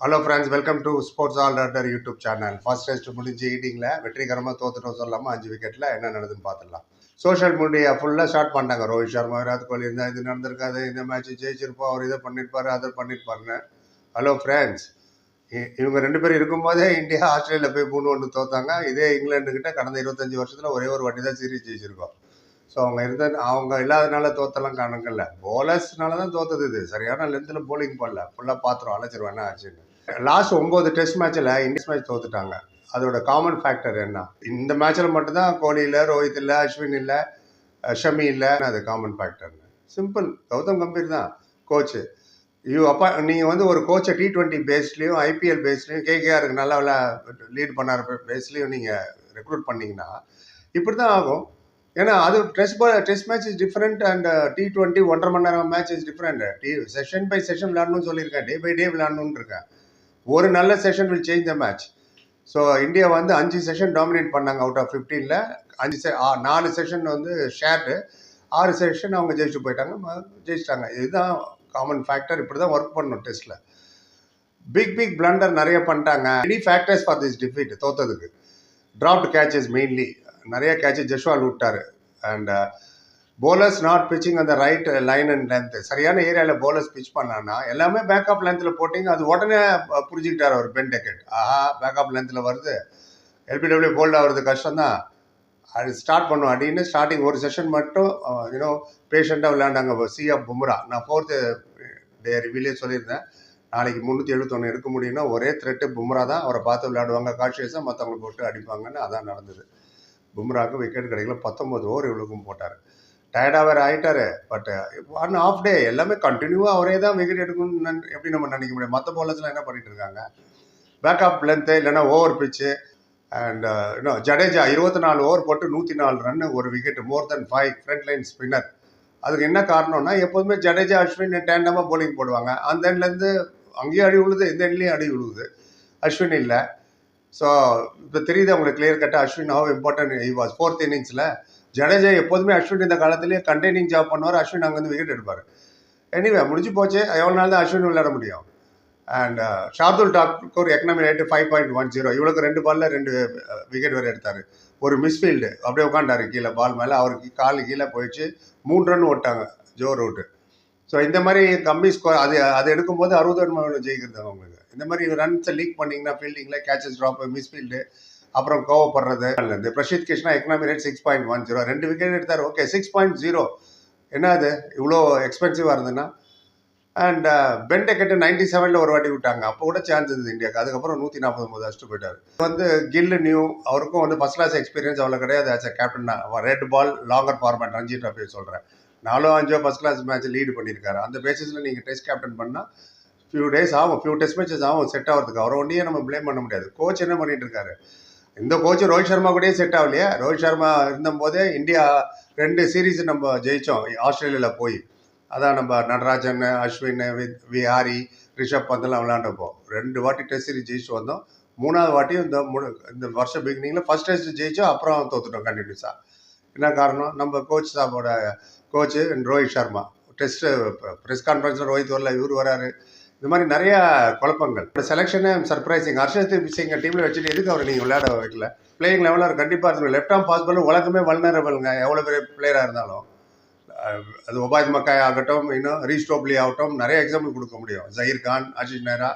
Hello friends, welcome to sports allrounder YouTube channel. First test முடிஞ்சு ஈட்டிங்கில் வெற்றிகரமாக தோத்துட்டோம் சொல்லாமல் 5 விக்கெட்டில் என்ன நடக்குதுன்னு பார்த்துடலாம். சோஷியல் மீடியா ஃபுல்லாக ஸ்டார்ட் பண்ணிட்டாங்க. ரோஹித் சர்மா, விராட் கோலி இருந்தால் இது நடந்திருக்காது, இந்த மேட்ச் ஜெயிச்சிருப்போம், அவர் இதை பண்ணியிருப்பாரு, அதை பண்ணியிருப்பாருன்னு. ஹலோ ஃப்ரெண்ட்ஸ், இவங்க 2 பேரும் இருக்கும்போதே இந்தியா ஆஸ்திரேலியா போய் 3-1 தோத்தாங்க. இதே இங்கிலாந்துக்கிட்ட கடந்த 25 வருஷத்தில் ஒரே ஒரு வாட்டி தான் சீரீஸ் ஜெயிச்சிருக்கோம். ஸோ அவங்க இல்லாதனால தோத்தெல்லாம் கணக்கில்ல. போலர்ஸ்னால தான் தோத்தது. இது சரியான லென்த்தில் போலிங் பண்ணல. ஃபுல்லாக பார்த்துரும் அழைச்சிருவேன் என்ன ஆச்சுன்னு. லாஸ்ட் 9 டெஸ்ட் மேட்ச்சில் இந்தியன் மேட்ச் தோத்துட்டாங்க. அதோட காமன் ஃபேக்டர் என்ன? இந்த மேட்ச்சில் மட்டும்தான் கோலி இல்லை, ரோஹித் இல்லை, அஸ்வின் இல்லை, ஷமி இல்லை. அது காமன் ஃபேக்டர்னு சிம்பிள். கௌதம் கம்பீர் தான் கோச்சு. நீங்கள் ஒரு கோச்சை T20 பேஸ்லையும் IPL பேஸ்லையும் கேகேஆருக்கு நல்லா லீட் பண்ணார் பேஸ்லையும் நீங்கள் ரெக்ரூட் பண்ணிங்கன்னா இப்படி தான் ஆகும். ஏன்னா அது test match is different and T20 1.5 மணி நேரம் match is different. Session by session விளையாடணும்னு சொல்லியிருக்கேன், டே பை டே விளையாடணும்னு இருக்கேன். ஒரு நல்ல session will change the match. So India 5 session dominate பண்ணாங்க அவுட் ஆஃப் 15ல். 4 செஷன் ஷேர்டு, 6 செஷன் அவங்க ஜெயிச்சுட்டு ஜெயிச்சிட்டாங்க. இதுதான் காமன் ஃபேக்டர். இப்படி தான் ஒர்க் பண்ணணும் டெஸ்ட்டில். பிக் பிளண்டர் நிறைய பண்ணிட்டாங்க. Any factors for this defeat, தோத்ததுக்கு ட்ராப்ட் கேச்சஸ் மெயின்லி. நிறைய கேட்சஸ் ஜஸ்வால் விட்டார். அண்ட் போலர்ஸ் நாட் பிச்சிங் அந்த ரைட் லைன் அண்ட் லென்த். சரியான ஏரியாவில் போலர்ஸ் பிச் பண்ணான்னா எல்லாமே பேக்கப் லென்த்தில் போட்டிங்க. அது உடனே புரிஞ்சுக்கிட்டார் அவர் பென் டெக்கெட். பேக்கப் லென்த்தில் வருது, LBW போல்ட் ஆகிறது கஷ்டம் தான், அது ஸ்டார்ட் பண்ணும் அப்படின்னு ஸ்டார்டிங் ஒரு செஷன் மட்டும் பேஷண்ட்டாக விளையாண்டாங்க. பும்ரா. நான் 4th டே ரிவியூலே சொல்லியிருந்தேன், நாளைக்கு 371 எடுக்க முடியும்னா ஒரே த்ரெட்டு பும்ரா தான். அவரை பார்த்து விளையாடுவாங்க, கான்ஷியஸாக மற்றவங்களை போட்டு அடிப்பாங்கன்னு. அதான் நடந்தது. பும்ராவுக்கு விக்கெட் கிடைக்கல. 19 ஓவர் இவ்வளோக்கும் போட்டார். டயர்டாக வேறு ஆகிட்டார். பட் 1.5 டே எல்லாமே கண்டினியூவாக அவரே தான் விக்கெட் எடுக்கணும்னு எப்படி நம்ம நினைக்க முடியும்? மற்ற பவுலர்ஸ்லாம் என்ன பண்ணிட்டு இருக்காங்க? பேக்கப் லென்த்து இல்லைன்னா ஓவர் பிச்சு. அண்ட் இன்னும் ஜடேஜா 24 ஓவர் போட்டு 104 ரன்னு, ஒரு விக்கெட், மோர் தென் 5 ஃப்ரண்ட் லைன் ஸ்பின்னர். அதுக்கு என்ன காரணம்னா, எப்போதுமே ஜடேஜா அஸ்வின் டேண்டமாக போலிங் போடுவாங்க. அந்த எண்ட்லேருந்து அங்கேயும் அடி விழுது, இந்த எண்ட்லேயும் அடி விழுவுது. அஸ்வின் இல்லை. ஸோ இப்போ தெரியுது அவங்களுக்கு கிளியர் கட்டாக Ashwin have important he was. 4th இன்னிங்ஸில் ஜடேஜா எப்போதுமே அஸ்வின் இந்த காலத்துலேயே கண்டெய்னிங் ஜாப் பண்ணுவார். அஸ்வின் அங்கேருந்து விக்கெட் எடுப்பார். எனிவே முடிஞ்சு போச்சு. எவ்வளோ நாள் தான் அஸ்வின் விளையாட முடியும்? And Shardul Thakur economy rate 5.10. இவளுக்கு 2 பாலில் 2 விக்கெட் வேறு எடுத்தார். ஒரு மிஸ்ஃபீல்டு, அப்படியே உட்காண்டாரு கீழே பால் மேலே. அவருக்கு கால் கீழே போயிடுச்சு. 3 ரன் ஓட்டாங்க ஜோ ரூட்டு. ஸோ இந்த மாதிரி கம்மி ஸ்கோர் அது எடுக்கும்போது 60 ரன் ஜெயிக்கிறது அவங்களுக்கு. இந்த மாதிரி ரன்ஸை லீக் பண்ணிங்கன்னா ஃபீல்டிங்கில் கேச்சஸ் ட்ராப், மிஸ்ஃபீல்டு, அப்புறம் கோவப்படுறது. இந்த Prasidh Krishna economy rate 6.10, 2 wicket எடுத்தார். ஓகே, 6.0 என்ன அது இவ்வளோ எக்ஸ்பென்சிவாக இருந்ததுன்னா? அண்ட் பென் டெக்கெட் 97ல் ஒரு வாட்டி விட்டாங்க. அப்போ கூட சான்ஸ் இருந்தது இந்தியாவுக்கு. அதுக்கப்புறம் 149 அடிச்சுட்டு போயிட்டார். கில் நியூ, அவருக்கும் ஃபர்ஸ்ட் கிளாஸ் எக்ஸ்பீரியன்ஸ் அவ்வளோ கிடையாது. ஆஸ் அ கேப்டன் தான். Red ball longer format Ranji trophy சொல்கிறேன், 4-5 ஃபர்ஸ்ட் கிளாஸ் மேட்ச் லீடு பண்ணியிருக்காரு. அந்த பேசிஸில் நீங்கள் டெஸ்ட் கேப்டன் பண்ணால் ஃபியூ டேஸ் ஆகும், ஃபியூ டெஸ்ட் மேட்சஸ் ஆகும் செட் ஆகிறதுக்கு. அவரை ஒன்றையே நம்ம ப்ளேம் பண்ண முடியாது. கோச் என்ன பண்ணிட்டு இருக்காரு? இந்த கோச் ரோஹித் சர்மா கூடயே செட் ஆகலையா? ரோஹித் சர்மா இருந்தபோதே இந்தியா 2 சீரீஸ் நம்ம ஜெயித்தோம் ஆஸ்திரேலியாவில் போய். அதான் நம்ம நடராஜன், அஸ்வின், விஹாரி, ரிஷப் பந்தெல்லாம் விளையாண்டப்போ 2 வாட்டி டெஸ்ட் சீரீஸ் ஜெயிச்சு வந்தோம். 3வது வாட்டியும் இந்த வருஷம் பிகினிங்கில் ஃபர்ஸ்ட் டெஸ்ட் ஜெயிச்சோம், அப்புறம் தோத்துட்டோம் கண்டினியூஸாக. என்ன காரணம்? நம்ம கோச் சாப்போட coach Rohit Sharma. Test press கான்ஃபரன்ஸில் ரோஹித் வரல, இவர் வராரு. இந்த மாதிரி நிறைய குழப்பங்கள். செலெக்ஷனே சர்ப்ரைசிங். ஹர்ஷதீப் சிங் டீமில் வச்சுட்டு எதுக்கு அவர் நீங்கள் விளையாட வைக்கல? பிளேயிங் லெவலில் கண்டிப்பாக இருக்கணும். லெஃப்ட் ஆர்ம் ஃபாஸ்ட் பால் உலகமே வல்னரபிள்ங்க, எவ்வளோ பெரிய பிளேயராக இருந்தாலும். அது ஒபாத் மக்காய் ஆகட்டும், இன்னும் ரீஸ்டோப்லி ஆகட்டும், நிறைய எக்ஸாம்பிள் கொடுக்க முடியும். ஜஹீர் கான், ஆஷிஷ் நேரா,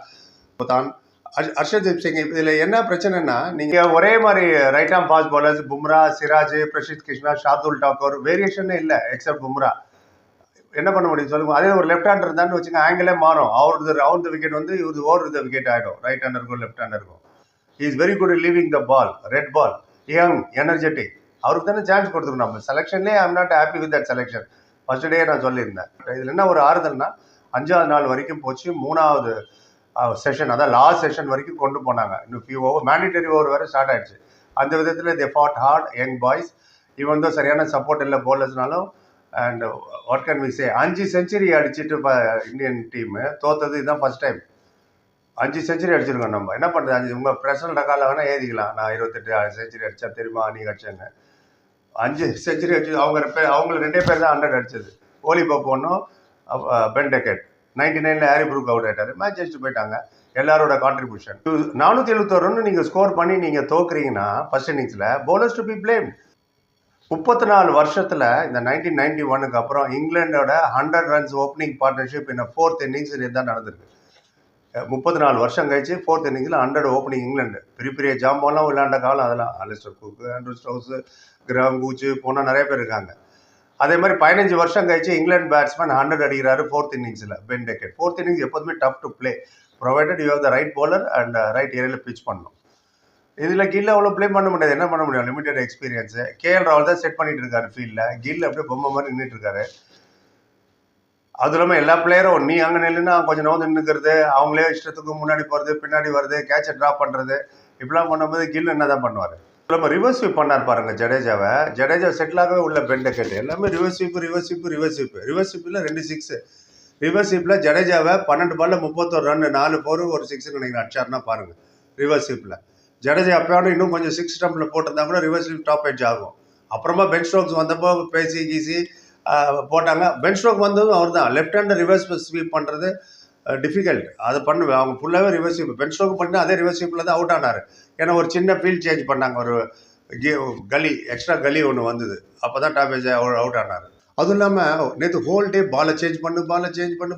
தான் ஹர்ஷதீப் சிங். இதில் என்ன பிரச்சனைனா, நீங்கள் ஒரே மாதிரி right arm fast bowlers Bumrah, Siraj, Prasidh Krishna, Shardul Thakur, வேரியேஷனே இல்லை எக்ஸப்ட் பும்ரா. என்ன பண்ண முடியும் சொல்லுங்க? அதே ஒரு லெஃப்ட் ஹேண்டர் இருந்தான்னு வச்சுங்க, ஆங்கிளே மாறும். அவரது ரவுண்ட் விக்கெட் இவரு ஓவர் த விக்கெட் ஆகிடும். ரைட் ஹேண்டருக்கும் லெஃப்ட் ஹேண்டருக்கும். He is very good leaving the ball. Red ball, young, energetic. அவருக்கு தானே சான்ஸ் கொடுத்துருக்கணும். நம்ம செலெக்ஷன்லேயே I am not happy with that selection. First day நான் சொல்லியிருந்தேன். இதில் என்ன ஒரு ஆறுதல்னா, 5வது நாள் வரைக்கும் போச்சு. 3வது செஷன், அதான் லாஸ்ட் செஷன் வரைக்கும் கொண்டு போனாங்க. இன்னும் ஃபியூ ஓவர், மேண்டிட்டரி ஓவர் வேறு ஸ்டார்ட் ஆயிடுச்சு. அந்த விதத்தில் they fought hard, young boys. இவன் தான் சரியான சப்போர்ட் இல்லை போலர்ஸ்னாலும். And what can we say, 5 century அடிச்சுட்டு இந்தியன் டீமு தோத்தது இதுதான் ஃபர்ஸ்ட் டைம். 5 செஞ்சுரி அடிச்சிருக்கோம் நம்ம. என்ன பண்ணுறது? உங்கள் பர்சனல் ரெக்கார்டில் வேணால் எழுதிக்கலாம், நான் 28 செஞ்சுரி அடித்தா தெரியுமா நீ அடிச்சேன்னு. 5 செஞ்சுரி அடிச்சு அவங்கள 2 பேர் தான் 100 அடிச்சது. ஓலி பப்போனும் பென் டெக்கெட். 99ல் ஹாரி ப்ரூக் அவுட் ஆகிட்டார். மேட்ச் அடிச்சுட்டு போயிட்டாங்க. எல்லாரோட கான்ட்ரிபியூஷன். 471 ரன் நீங்கள் ஸ்கோர் பண்ணி நீங்கள் தோக்குறீங்கன்னா ஃபர்ஸ்ட் இன்னிங்ஸில் bowlers to be blamed. 34 வருஷத்தில் இந்த 1991க்கு அப்புறம் இங்கிலாண்டோட 100 ரன்ஸ் ஓப்பனிங் பார்ட்னர்ஷிப் இந்த 4th இன்னிங்ஸ் இதுதான் நடந்திருக்கு. 34 வருஷம் கழிச்சு 4th இன்னிங்ஸில் 100 ஓப்பனிங் இங்கிலாந்து. பெரிய பெரிய ஜாம்பெல்லாம் விளையாண்ட காலம் அதெல்லாம். Alastair Cook, Andrew Stokes, Graham Gooch போனால் நிறைய பேர் இருக்காங்க. அதே மாதிரி 15 வருஷம் கழிச்சு இங்கிலாந்து பேட்ஸ்மேன் 100 அடிக்கிறாரு 4th இன்னிங்ஸில் பென் டெக்கெட். 4th இன்னிங்ஸ் எப்போதுமே tough to play provided you have the right bowler and right ஏரியாவில் பிச் பண்ணணும். இதில் கில் அவ்வளோ ப்ளே பண்ண முடியாது. என்ன பண்ண முடியும்? Limited experience. கேஎல் ராகுல் தான் செட் பண்ணிட்டு இருக்காரு ஃபீல்டில். கில் அப்படியே பொம்மை மாதிரி நின்றுட்டு இருக்காரு. அது இல்லாமல் எல்லா பிளேயரும் நீ அங்கே நில்லுன்னா கொஞ்சம் நோந்து நின்றுக்கிறது, அவங்களே இஷ்டத்துக்கு முன்னாடி போகிறது, பின்னாடி வருது, கேட்சை ட்ராப் பண்ணுறது, இப்படிலாம் பண்ணும்போது கில் என்ன தான் பண்ணுவார்? நம்ம ரிவர்ஸ் ஸ்வீப் பண்ணார் பாருங்க ஜடேஜா செட்டிலாகவே உள்ள பென் டெக்கெட் எல்லாமே ரிவர்ஸ் ஸ்வீப்பில் 2 6. ரிவர்ஸ் ஸ்வீப்பில் ஜடேஜாவை 12 பால்ல 31 ரன், 4 4 ஒரு 6 நினைக்கிறேன் அடிச்சாருன்னா பாருங்க. ரிவர்ஸ் ஸ்வீப்பில் ஜடேஜா அப்போயோட இன்னும் கொஞ்சம் 6 ஸ்டம்பில் போட்டிருந்தா கூட ரிவர்ஸ் ஸ்வீப் டாப் எட்ஜ் ஆகும். அப்புறமா பென் ஸ்டோக்ஸ் வந்தப்போ பேசி கீசி போட்டாங்க. பென் ஸ்டோக் வந்ததும் அவர் தான் லெஃப்ட் ஹேண்ட் ரிவர்ஸ் ஸ்வீப் பண்ணுறது டிஃபிகல்ட். அதை பண்ணுவேன். அவங்க ஃபுல்லாகவே ரிவர்ஸ் ஸ்வீப். பென் ஸ்டோக் பண்ணி அதே ரிவர்ஸ் ஸ்வீப்பில் தான் அவுட் ஆனார். ஏன்னா ஒரு சின்ன ஃபீல்ட் சேஞ்ச் பண்ணாங்க, ஒரு எக்ஸ்ட்ரா கலி ஒன்று வந்தது. அப்போ தான் டாப் எட்ஜ் அவுட் ஆனார். அதுவும் இல்லாமல் நேற்று ஹோல் டே பாலை சேஞ்ச் பண்ணு,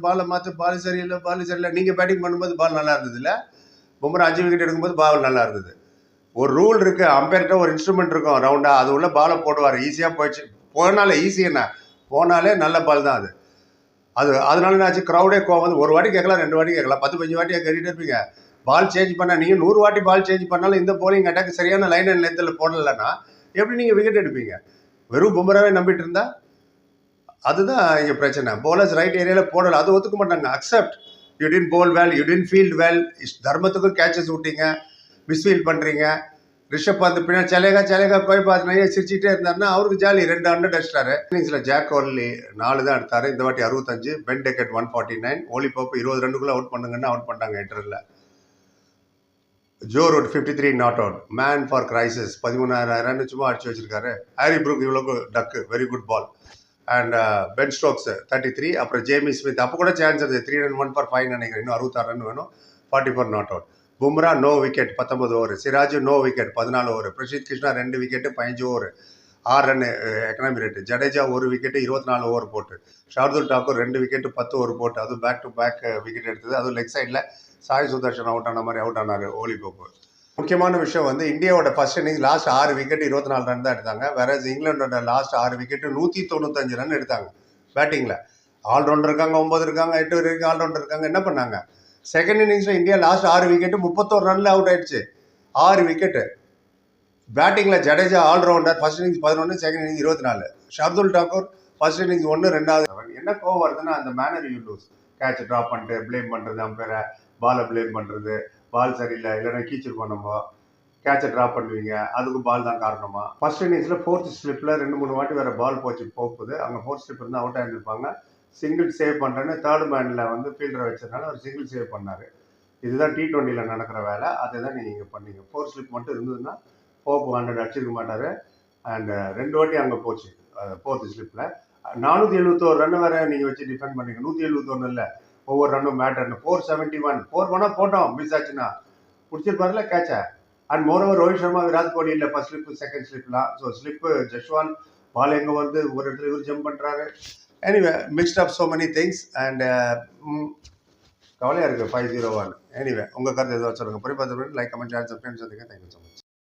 பாலை மாற்று, பால் சரியில்லை. நீங்கள் பேட்டிங் பண்ணும்போது பால் நல்லா இருந்தது இல்லை? பும்ரா 5 விக்கெட் எடுக்கும்போது பால் நல்லா இருந்தது. ஒரு ரூல் இருக்குது, அம்பையர்கிட்ட ஒரு இன்ஸ்ட்ருமெண்ட் இருக்கும் ரவுண்டாக, அது உள்ள பாலை போடுவார். ஈஸியாக போயிடுச்சு. போனாலே நல்ல பால் தான் அதனால என்ன ஆச்சு? க்ரௌடே கோவம் வந்து ஒரு வாட்டி கேட்கலாம், 2 வாட்டி கேட்கலாம், 10-15 வாட்டியாக கேட்டுட்டு இருப்பீங்க. பால் சேஞ்ச் பண்ணால் நீங்கள் 100 வாட்டி பால் சேஞ்ச் பண்ணாலும் இந்த போலிங் அட்டாக் சரியான லைன் அண்ட் லென்த்தில் போடலைன்னா எப்படி நீங்கள் விக்கெட் எடுப்பீங்க? வெறும் பும்ராவே நம்பிட்டு இருந்தா அதுதான் இங்கே பிரச்சனை. போலர்ஸ் ரைட் ஏரியாவில் போடலை, அது ஒத்துக்க மாட்டாங்க. Accept you didn't bowl well, you didn't field well, தர்மத்துக்கும் கேட்சஸ் விட்டீங்க, மிஸ்ஃபீல்ட் பண்ணுறீங்க. ரிஷப் பந்த் பின்னாடி சலேகா போய் பார்த்து சிரிச்சுட்டே இருந்தாருன்னா அவருக்கு ஜாலி. 2 100 அடிச்சிட்டாரு. இன்னிங்ஸில் ஜாக் கோர்லி 4 தான் எடுத்தாரு. இந்த வாட்டி 65, பென் டெக்கெட் 149, ஓலி போப்பு 20 ரன்னுக்குள்ளே அவுட் பண்ணுங்கன்னா அவுட் பண்ணிட்டாங்க 8 ரன்ல. Joe Root 53 not out. Man for crisis 13,000 run சும்மா அடிச்சு வச்சிருக்காரு. ஹாரி ப்ரூக் இவ்வளோ duck, very good ball. And Ben Stokes 33. அப்புறம் ஜேமி ஸ்மித் அப்போ கூட சான்ஸ் இருக்குது. 301 for 5 நினைக்கிறேன். இன்னும் 66 ரன் வேணும். 44 not out. Bumrah no wicket 19 over. Siraj no wicket 14 over. Prasidh Krishna 2 wicket 15 over 6 run economy rate. Jadeja 1 wicket 24 over போட்டு. ஷார்துல் டாக்கூர் 2 விக்கெட்டு 10 ஓவர் போட்டு. அதுவும் பேக் டு பேக் விக்கெட் எடுத்தது. அதுவும் லெக் சைடில் சாய் சுதர்ஷன் அவுட் ஆன மாதிரி அவுட் ஆனார் ஓலி போப்பு. முக்கியமான விஷயம் வந்து இந்தியாவோட first innings last 6 wicket 24 run தான் எடுத்தாங்க. வேற இங்கிலாண்டோட லாஸ்ட் 6 விக்கெட்டு 195 ரன் எடுத்தாங்க பேட்டிங்கில். ஆல்ரவுண்டர் இருக்காங்க, 9 இருக்காங்க, 8 இருக்காங்க, ஆல்ரவுண்டர் இருக்காங்க. என்ன பண்ணாங்க? செகண்ட் இன்னிங்ஸில் இந்தியா லாஸ்ட் 6 விக்கெட்டு 31 ரன்ல அவுட் ஆயிடுச்சு. 6 விக்கெட்டு பேட்டிங்கில். Jadeja allrounder first innings 11, second innings 24. Shardul Thakur first innings 1, 2வது. என்ன கோவம் வருதுன்னா அந்த manner you lose. Catch drop பண்ணிட்டு ப்ளேம் பண்ணுறது, அம்பையரை பாலை ப்ளேம் பண்ணுறது, பால் சரியில்லை இல்லைன்னா கீச்சிருப்போம், நம்ம கேட்சை ட்ராப் பண்ணுவீங்க, அதுக்கும் பால் தான் காரணமா. ஃபர்ஸ்ட் இன்னிங்ஸில் 4th ஸ்லிப்பில் 2-3 வாட்டி வேறு பால் போகுது. அங்கே 4th ஸ்லிப் இருந்தால் அவுட் ஆகிருப்பாங்க. சிங்கிள் சேவ் பண்ணுறேன்னு 3rd மேனில் வந்து ஃபீல்டரை வச்சதுனால அவர் சிங்கிள் சேவ் பண்ணார். இதுதான் T20யில் நடக்கிற வேலை. அதை தான் நீங்கள் இங்கே பண்ணீங்க. 4th ஸ்லிப் மட்டும் இருந்ததுன்னா போப்பு 100 அடிச்சிருக்க மாட்டார். அண்ட் 2 வாட்டி அங்கே போச்சு 4th ஸ்லிப்பில். 471 ரன் வேறு நீங்கள் வச்சு டிஃபெண்ட் பண்ணீங்க. 171 இல்லை, ஒவ்வொரு ரன்னும் மேட்டர்னு. 471 4 பண்ணால் போட்டோம். மிஸ் ஆச்சுன்னா பிடிச்சிருப்பாருல கேட்சை. அண்ட் மோரோவர் ரோஹித் சர்மா, விராட் கோலி இல்லை ஃபர்ஸ்ட் ஸ்லிப்பு செகண்ட் ஸ்லிப்லாம். ஸோ ஸ்லிப்பு ஜஸ்வால் பால் எங்கே வந்து ஒரு இடத்துல இவர் ஜம்ப் பண்ணுறாரு. Anyway mixed of so many things and கவலையாக இருக்குது 5-0-1. எனிவே உங்கள் கருத்து எதாவது சொல்லுங்கள். பொறுப்பாக like, comment, share, subscribe. Thank you so much.